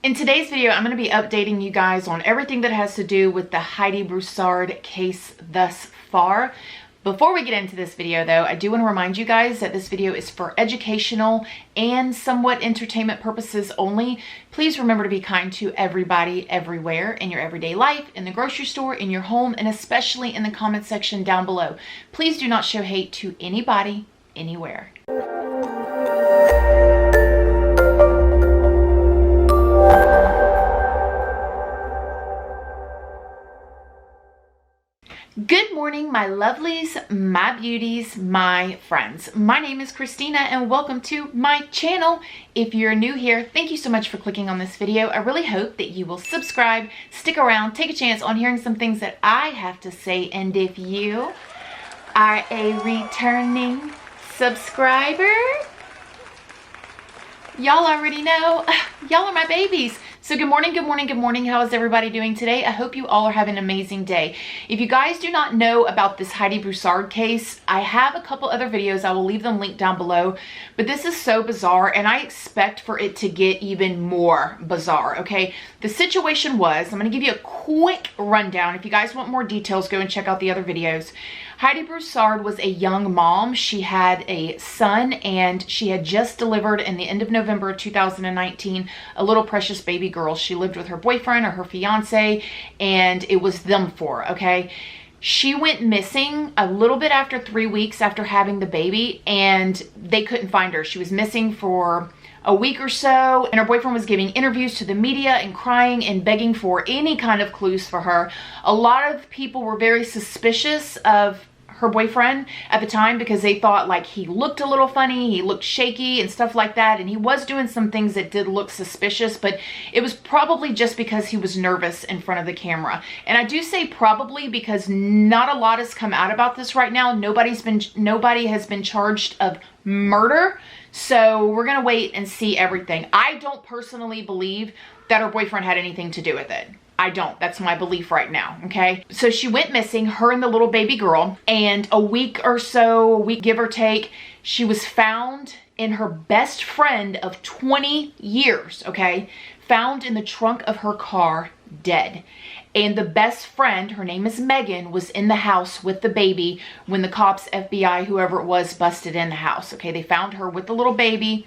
In today's video, I'm going to be updating you guys on everything that has to do with the Heidi Broussard case thus far. Before we get into this video though, I do want to remind you guys that this video is for educational and somewhat entertainment purposes only. Please remember to be kind to everybody, everywhere, in your everyday life, in the grocery store, in your home, and especially in the comment section down below. Please do not show hate to anybody, anywhere. Good morning, my lovelies, my beauties, my friends. My name is Christina and welcome to my channel. If you're new here, thank you so much for clicking on this video. I really hope that you will subscribe, stick around, take a chance on hearing some things that I have to say. And if you are a returning subscriber, y'all already know, y'all are my babies. So good morning, good morning, good morning. How is everybody doing today? I hope you all are having an amazing day. If you guys do not know about this Heidi Broussard case, I have a couple other videos. I will leave them linked down below. But this is so bizarre and I expect for it to get even more bizarre, okay? The situation was, I'm going to give you a quick rundown. If you guys want more details, go and check out the other videos. Heidi Broussard was a young mom. She had a son and she had just delivered in the end of November of 2019 a little precious baby girl. She lived with her boyfriend or her fiance and it was them four, okay? She went missing a little bit after 3 weeks after having the baby and they couldn't find her. She was missing for a week or so and her boyfriend was giving interviews to the media and crying and begging for any kind of clues for her. A lot of people were very suspicious of her boyfriend at the time because they thought like he looked a little funny, he looked shaky and stuff like that, and he was doing some things that did look suspicious, but it was probably just because he was nervous in front of the camera. And I do say probably because not a lot has come out about this right now. Nobody has been charged of murder, so we're gonna wait and see everything. I don't personally believe that her boyfriend had anything to do with it. I don't. That's my belief right now, okay? So she went missing, her and the little baby girl, and a week or so, a week give or take, she was found in her best friend of 20 years, okay? Found in the trunk of her car, dead. And the best friend, her name is Megan, was in the house with the baby when the cops, FBI, whoever it was, busted in the house, okay? They found her with the little baby,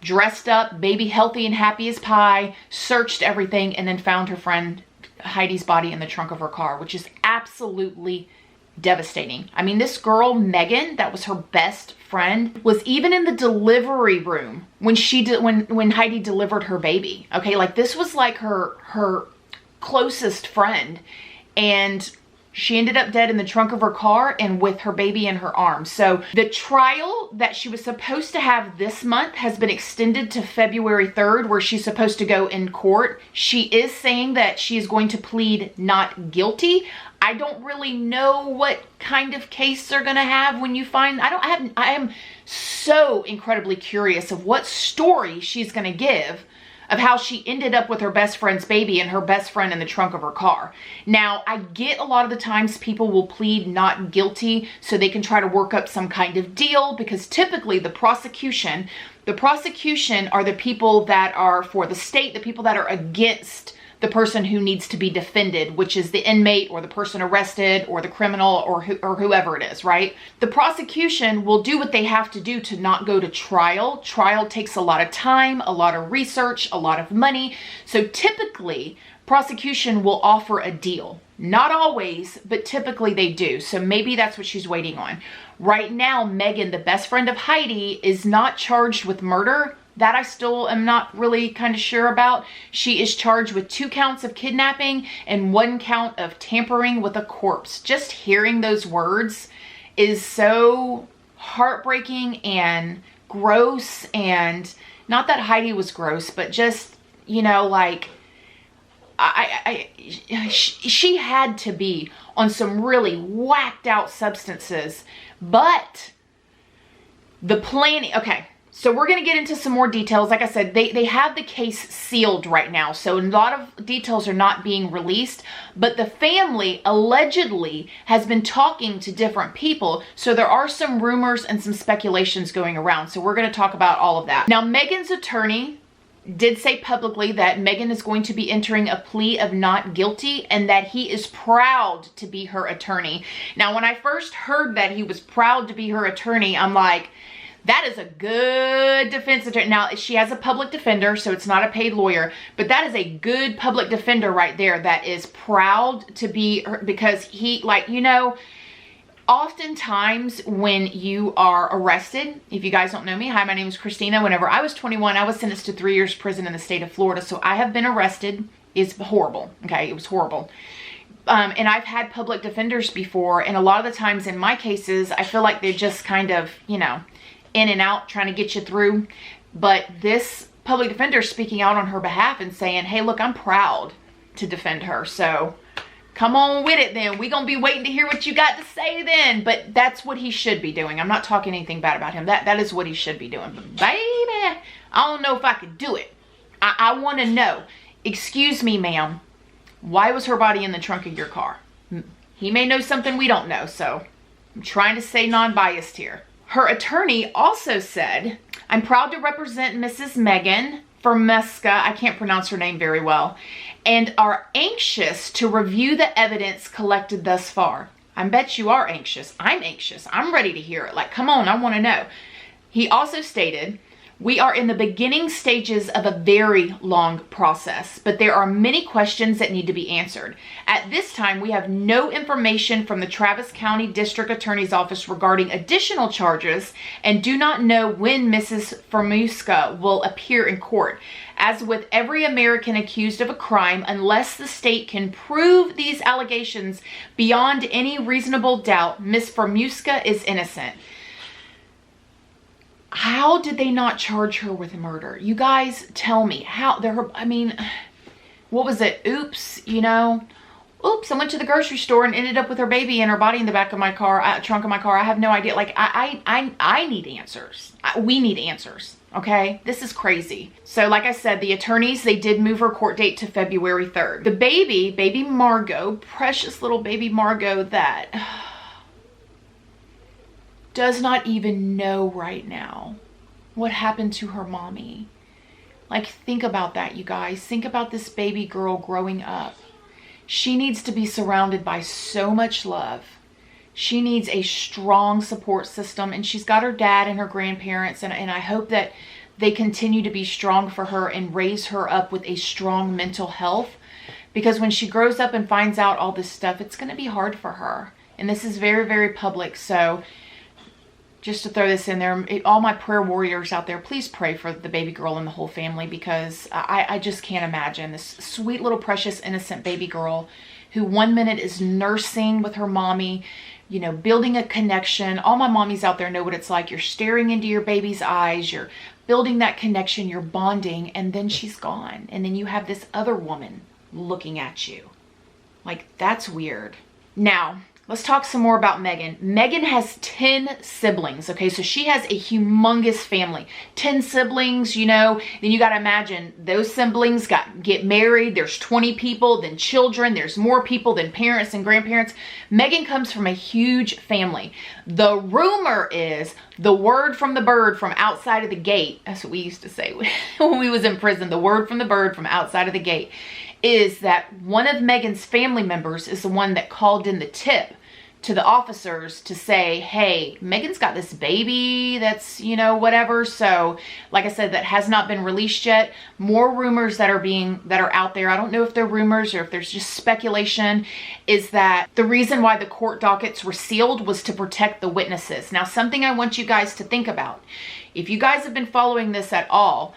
dressed up, baby healthy and happy as pie, searched everything, and then found her friend Heidi's body in the trunk of her car, which is absolutely devastating. I mean, this girl, Megan, that was her best friend, was even in the delivery room when when Heidi delivered her baby. Okay, like this was like her closest friend, and she ended up dead in the trunk of her car and with her baby in her arms. So the trial that she was supposed to have this month has been extended to February 3rd, where she's supposed to go in court. She is saying that she is going to plead not guilty. I don't really know what kind of case they're going to have when you find, I am so incredibly curious of what story she's going to give of how she ended up with her best friend's baby and her best friend in the trunk of her car. Now, I get a lot of the times people will plead not guilty so they can try to work up some kind of deal, because typically the prosecution are the people that are for the state, the people that are against the person who needs to be defended, which is the inmate or the person arrested or the criminal or whoever it is, right? The prosecution will do what they have to do to not go to trial. Trial takes a lot of time, a lot of research, a lot of money. So typically, prosecution will offer a deal. Not always, but typically they do. So maybe that's what she's waiting on. Right now, Megan, the best friend of Heidi, is not charged with murder. That I still am not really kind of sure about. She is charged with 2 counts of kidnapping and 1 count of tampering with a corpse. Just hearing those words is so heartbreaking and gross, and not that Heidi was gross, but just, you know, like, she had to be on some really whacked out substances, but the planning, okay. So we're going to get into some more details. Like I said, they have the case sealed right now. So a lot of details are not being released. But the family allegedly has been talking to different people. So there are some rumors and some speculations going around. So we're going to talk about all of that. Now, Megan's attorney did say publicly that Megan is going to be entering a plea of not guilty and that he is proud to be her attorney. Now, when I first heard that he was proud to be her attorney, I'm like, that is a good defense attorney. Now, she has a public defender, so it's not a paid lawyer, but that is a good public defender right there that is proud to be her, because he, like, you know, oftentimes when you are arrested, if you guys don't know me, hi, my name is Christina. Whenever I was 21, I was sentenced to 3 years prison in the state of Florida, so I have been arrested. It's horrible, okay? It was horrible. And I've had public defenders before, and a lot of the times in my cases, I feel like they're just kind of, you know, in and out trying to get you through. But this public defender is speaking out on her behalf and saying, hey, look, I'm proud to defend her. So come on with it then. We're going to be waiting to hear what you got to say then. But that's what he should be doing. I'm not talking anything bad about him. That is what he should be doing. But baby, I don't know if I could do it. I want to know, excuse me, ma'am, why was her body in the trunk of your car? He may know something we don't know. So I'm trying to stay non-biased here. Her attorney also said, I'm proud to represent Mrs. Megan Fieramusca, I can't pronounce her name very well, and are anxious to review the evidence collected thus far. I bet you are anxious. I'm anxious. I'm ready to hear it. Like, come on, I want to know. He also stated, we are in the beginning stages of a very long process, but there are many questions that need to be answered. At this time, we have no information from the Travis County District Attorney's Office regarding additional charges and do not know when Mrs. Fieramusca will appear in court. As with every American accused of a crime, unless the state can prove these allegations beyond any reasonable doubt, Ms. Fieramusca is innocent. How did they not charge her with murder? You guys tell me how. I mean, what was it? Oops, you know. Oops, I went to the grocery store and ended up with her baby and her body in the back of my car, trunk of my car. I have no idea. Like, I need answers. We need answers. Okay, this is crazy. So like I said, the attorneys, they did move her court date to February 3rd. The baby Margot, precious little baby Margot that does not even know right now what happened to her mommy. Like, think about that, you guys. Think about this baby girl growing up. She needs to be surrounded by so much love. She needs a strong support system, and she's got her dad and her grandparents, and I hope that they continue to be strong for her and raise her up with a strong mental health, because when she grows up and finds out all this stuff, it's going to be hard for her. And this is very, very public. So just to throw this in there, all my prayer warriors out there, please pray for the baby girl and the whole family, because I just can't imagine this sweet little precious innocent baby girl who 1 minute is nursing with her mommy, you know, building a connection. All my mommies out there know what it's like. You're staring into your baby's eyes, you're building that connection, you're bonding, and then she's gone. And then you have this other woman looking at you. Like, that's weird. Now, let's talk some more about Megan. Megan has 10 siblings, okay? So she has a humongous family. 10 siblings, you know. Then you got to imagine those siblings get married. There's 20 people, then children. There's more people than parents and grandparents. Megan comes from a huge family. The rumor is, the word from the bird from outside of the gate, that's what we used to say when we was in prison, the word from the bird from outside of the gate, is that one of Megan's family members is the one that called in the tip to the officers to say, hey, Megan's got this baby that's, you know, whatever. So like I said, that has not been released yet. More rumors that are out there, I don't know if they're rumors or if there's just speculation, is that the reason why the court dockets were sealed was to protect the witnesses. Now, something I want you guys to think about, if you guys have been following this at all,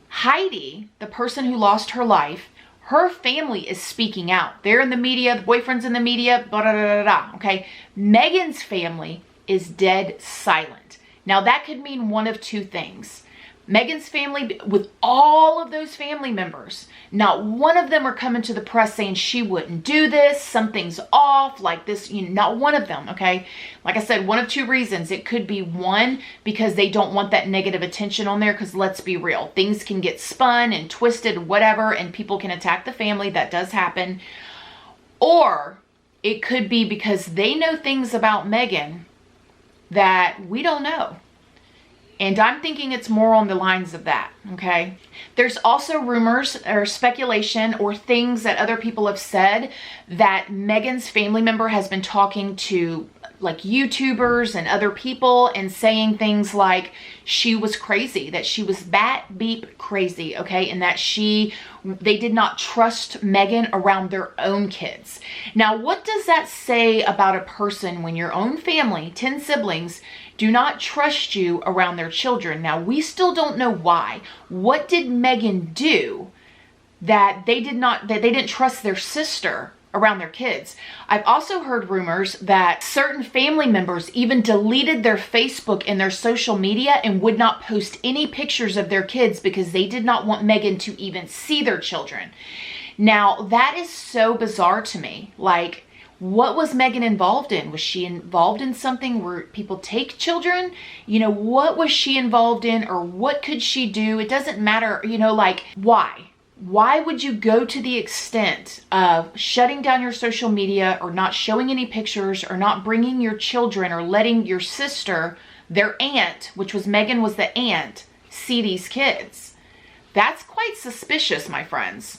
Heidi, the person who lost her life, her family is speaking out. They're in the media, the boyfriend's in the media, blah, blah, blah, blah, okay? Megan's family is dead silent. Now, that could mean one of two things. Megan's family, with all of those family members, not one of them are coming to the press saying she wouldn't do this, something's off, like this, you know, not one of them, okay? Like I said, one of two reasons. It could be one, because they don't want that negative attention on there, because let's be real, things can get spun and twisted, whatever, and people can attack the family. That does happen. Or it could be because they know things about Megan that we don't know. And I'm thinking it's more on the lines of that, okay? There's also rumors or speculation or things that other people have said that Megan's family member has been talking to like YouTubers and other people and saying things like she was crazy, that she was bat beep crazy, okay? And that they did not trust Megan around their own kids. Now, what does that say about a person when your own family, 10 siblings, do not trust you around their children? Now, we still don't know why. What did Megan do that they didn't trust their sister around their kids? I've also heard rumors that certain family members even deleted their Facebook and their social media and would not post any pictures of their kids because they did not want Megan to even see their children. Now, that is so bizarre to me. Like, what was Megan involved in? Was she involved in something where people take children? You know, what was she involved in, or what could she do? It doesn't matter, you know, like, why? Why would you go to the extent of shutting down your social media or not showing any pictures or not bringing your children or letting your sister, their aunt, which was Megan was the aunt, see these kids? That's quite suspicious, my friends.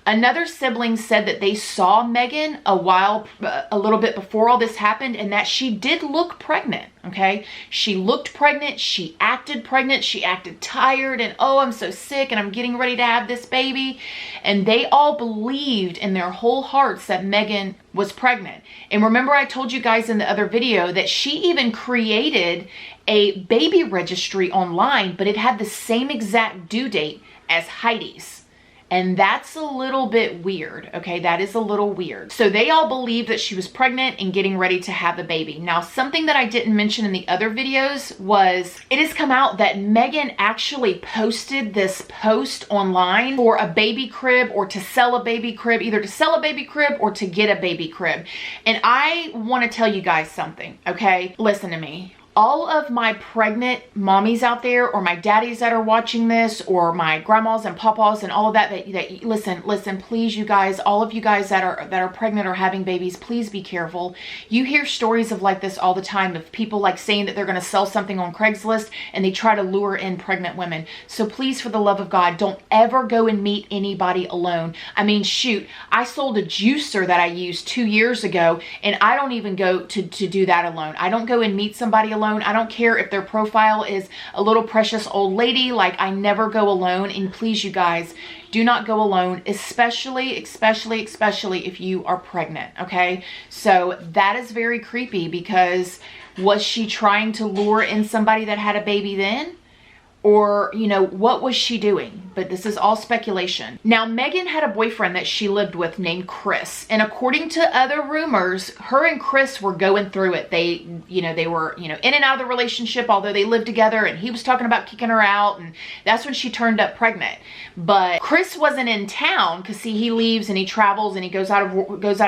Another sibling said that they saw Megan a little bit before all this happened, and that she did look pregnant, okay? She looked pregnant, she acted tired, and oh, I'm so sick and I'm getting ready to have this baby. And they all believed in their whole hearts that Megan was pregnant. And remember, I told you guys in the other video that she even created a baby registry online, but it had the same exact due date as Heidi's. And that's a little bit weird, okay? That is a little weird. So they all believed that she was pregnant and getting ready to have a baby. Now, something that I didn't mention in the other videos was it has come out that Megan actually posted this post online for a baby crib or to sell a baby crib, either to sell a baby crib or to get a baby crib. And I want to tell you guys something, okay? Listen to me. All of my pregnant mommies out there, or my daddies that are watching this, or my grandmas and papas and all of that listen, please, you guys, all of you guys that are pregnant or having babies, please be careful. You hear stories of like this all the time, of people like saying that they're going to sell something on Craigslist and they try to lure in pregnant women. So please, for the love of God, don't ever go and meet anybody alone. I mean, shoot, I sold a juicer that I used 2 years ago, and I don't even go to do that alone. I don't go and meet somebody alone. I don't care if their profile is a little precious old lady. Like, I never go alone. And please, you guys, do not go alone, especially if you are pregnant, okay? So that is very creepy, because was she trying to lure in somebody that had a baby then? Or, you know, what was she doing? But this is all speculation. Now, Megan had a boyfriend that she lived with named Chris. And according to other rumors, her and Chris were going through it. They were, in and out of the relationship, although they lived together, and he was talking about kicking her out. And that's when she turned up pregnant. But Chris wasn't in town, because see, he leaves and he travels and he goes out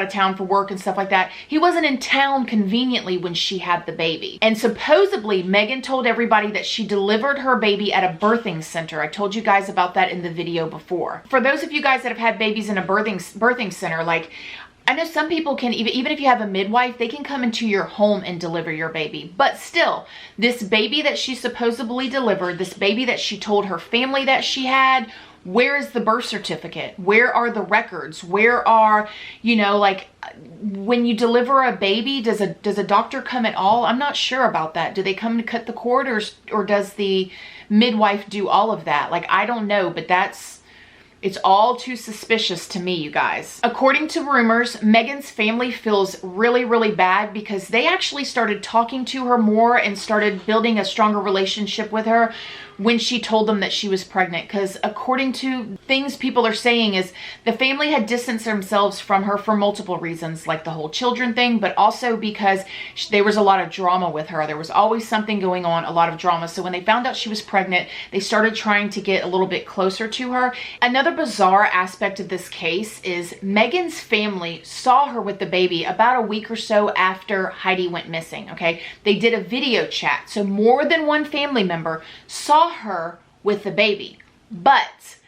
of town for work and stuff like that. He wasn't in town conveniently when she had the baby. And supposedly, Megan told everybody that she delivered her baby at a birthing center. I told you guys about that in the video before. For those of you guys that have had babies in a birthing center, like, I know some people can, even if you have a midwife, they can come into your home and deliver your baby. But still, this baby that she supposedly delivered, this baby that she told her family that she had, where is the birth certificate? Where are the records? Where are, like, when you deliver a baby, does a doctor come at all? I'm not sure about that. Do they come to cut the cord, or does the midwife do all of that? Like, I don't know, but it's all too suspicious to me, you guys. According to rumors, Megan's family feels really, really bad, because they actually started talking to her more and started building a stronger relationship with her when she told them that she was pregnant. Because according to things people are saying, is the family had distanced themselves from her for multiple reasons, like the whole children thing, but also because there was a lot of drama with her. There was always something going on, a lot of drama. So when they found out she was pregnant, they started trying to get a little bit closer to her. Another bizarre aspect of this case is Megan's family saw her with the baby about a week or so after Heidi went missing, okay? They did a video chat. So more than one family member saw her with the baby. But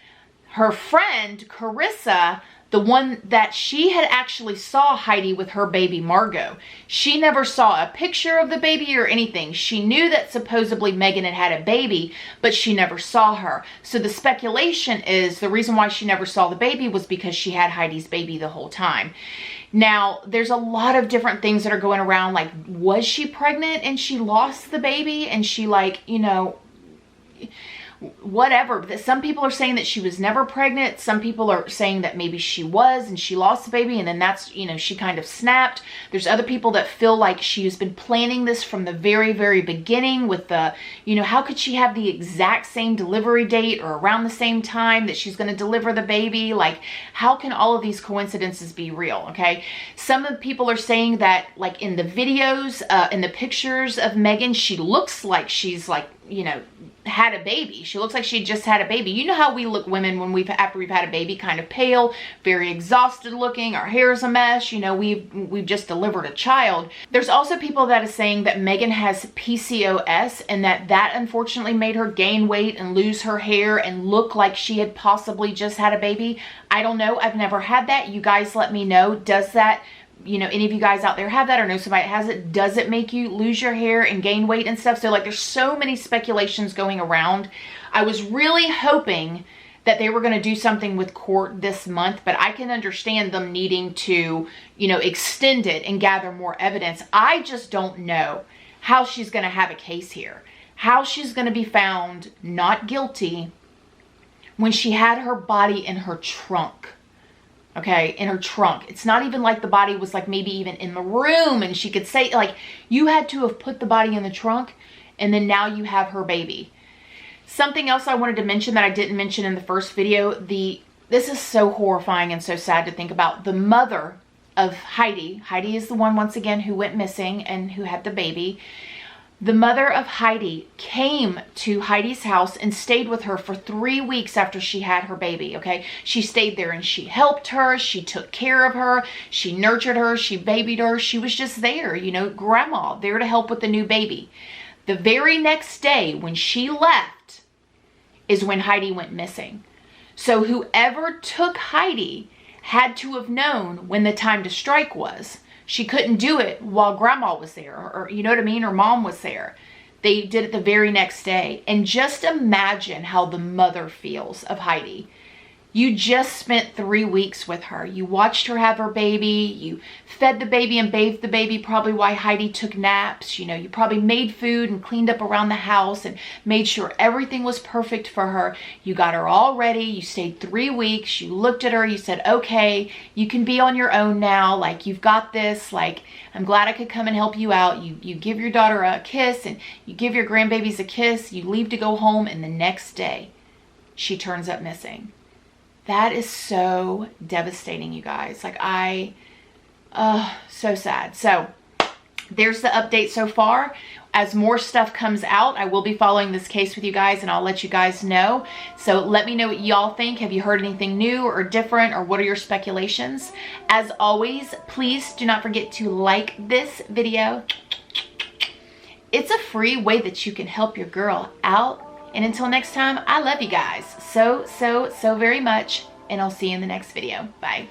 her friend, Carissa, the one that she had actually saw Heidi with her baby Margot. She never saw a picture of the baby or anything. She knew that supposedly Megan had had a baby, but she never saw her. So the speculation is the reason why she never saw the baby was because she had Heidi's baby the whole time. Now, there's a lot of different things that are going around, like, was she pregnant and she lost the baby and she, like, you know, whatever. Some people are saying that she was never pregnant. Some people are saying that maybe she was and she lost the baby and then that's, you know, she kind of snapped. There's other people that feel like she's been planning this from the very, very beginning with the, you know, how could she have the exact same delivery date or around the same time that she's going to deliver the baby? Like, how can all of these coincidences be real? Okay. Some of the people are saying that, like, in the videos, in the pictures of Megan, she looks like she's, like, you know, had a baby. She looks like she just had a baby. You know how we look, women, when after we've had a baby, kind of pale, very exhausted looking, our hair is a mess, you know, we've just delivered a child. There's also people that are saying that Megan has PCOS and that unfortunately made her gain weight and lose her hair and look like she had possibly just had a baby. I don't know. I've never had that. You guys let me know. Does that, you know, any of you guys out there have that or know somebody that has it? Does it make you lose your hair and gain weight and stuff? So, like, there's so many speculations going around. I was really hoping that they were going to do something with court this month, but I can understand them needing to, you know, extend it and gather more evidence. I just don't know how she's going to have a case here, how she's going to be found not guilty when she had her body in her trunk. Okay, in her trunk. It's not even like the body was, like, maybe even in the room and she could say, like, you had to have put the body in the trunk and then now you have her baby. Something else I wanted to mention that I didn't mention in the first video, this is so horrifying and so sad to think about. The mother of Heidi is the one, once again, who went missing and who had the baby. The mother of Heidi came to Heidi's house and stayed with her for 3 weeks after she had her baby, okay? She stayed there and she helped her. She took care of her. She nurtured her. She babied her. She was just there, you know, grandma, there to help with the new baby. The very next day when she left is when Heidi went missing. So whoever took Heidi had to have known when the time to strike was. She couldn't do it while grandma was there or you know what I mean, or mom was there. They did it the very next day. And just imagine how the mother feels of Heidi. You just spent 3 weeks with her. You watched her have her baby. You fed the baby and bathed the baby probably while Heidi took naps. You know, you probably made food and cleaned up around the house and made sure everything was perfect for her. You got her all ready. You stayed 3 weeks. You looked at her. You said, okay, you can be on your own now. Like, you've got this. Like, I'm glad I could come and help you out. You give your daughter a kiss and you give your grandbabies a kiss. You leave to go home, and the next day she turns up missing. That is so devastating, you guys. Like, so sad. So there's the update so far. As more stuff comes out, I will be following this case with you guys and I'll let you guys know. So let me know what y'all think. Have you heard anything new or different, or what are your speculations? As always, please do not forget to like this video. It's a free way that you can help your girl out. And until next time, I love you guys so very much, and I'll see you in the next video. Bye.